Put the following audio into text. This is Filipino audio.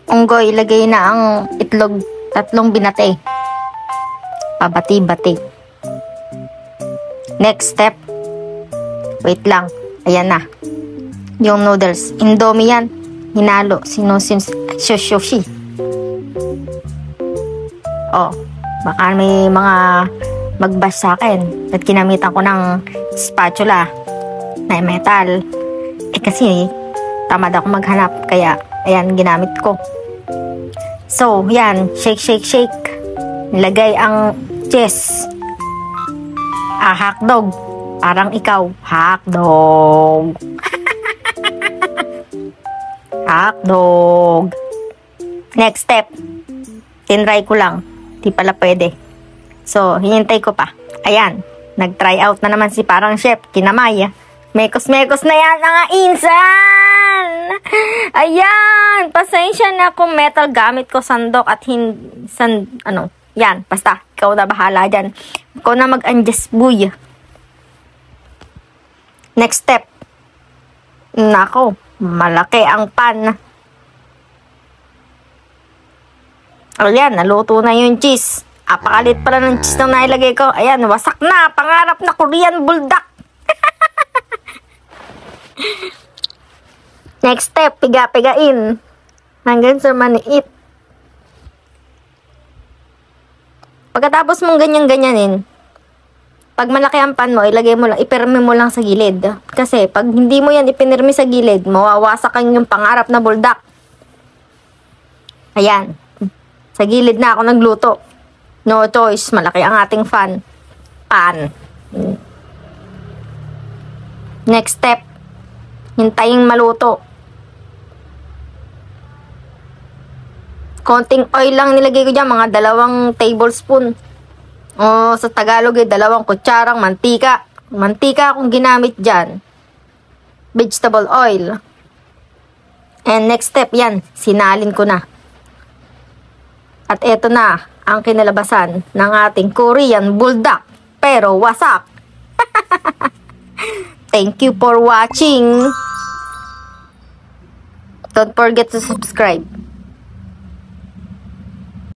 Unggoy, ilagay na ang itlog, 3 binate. Pabati-bati. Next step. Wait lang. Ayan na. Yung noodles. Indomie yan. Hinalo. Sinusims. Shoshi. Oh. Baka may mga magbash sa akin. At kinamitan ko ng spatula na metal. Kasi tamad ako maghanap. Kaya, ayan, ginamit ko. So, yan. Shake. Nilagay ang cheese. Hotdog. Parang ikaw. Hotdog. Hotdog. Next step. Tinry ko lang. Di pala pwede. So, hinintay ko pa. Ayan. Nag-try out na naman si parang chef. Kinamay. Mekos na yan ang insan! Ayan! Pasensya na kung metal gamit ko sandok at yan, basta. Ikaw na bahala dyan. Ikaw na mag-adjust, buy. Next step. Nako, malaki ang pan. Ayan, naluto na yung cheese. Apakalit pala ng cheese na nailagay ko. Ayan, wasak na. Pangarap na Korean bulldog. Next step, piga-pigain. Hanggang sa maniit. Pagkatapos mong ganyan-ganyanin, pag malaki ang pan mo, ilagay mo lang, ipirmi mo lang sa gilid. Kasi pag hindi mo yan ipinirmi sa gilid, mawawasak ang yung pangarap na buldak. Ayan. Sa gilid na ako nagluto. No choice, malaki ang ating pan. Next step, hintayin maluto. Konting oil lang nilagay ko dyan, mga 2 tablespoon. O sa Tagalog 2 kutsarang mantika. Mantika akong ginamit dyan. Vegetable oil. And next step, yan, sinalin ko na. At eto na ang kinalabasan ng ating Korean bulldog. Pero wasak. Thank you for watching. Don't forget to subscribe.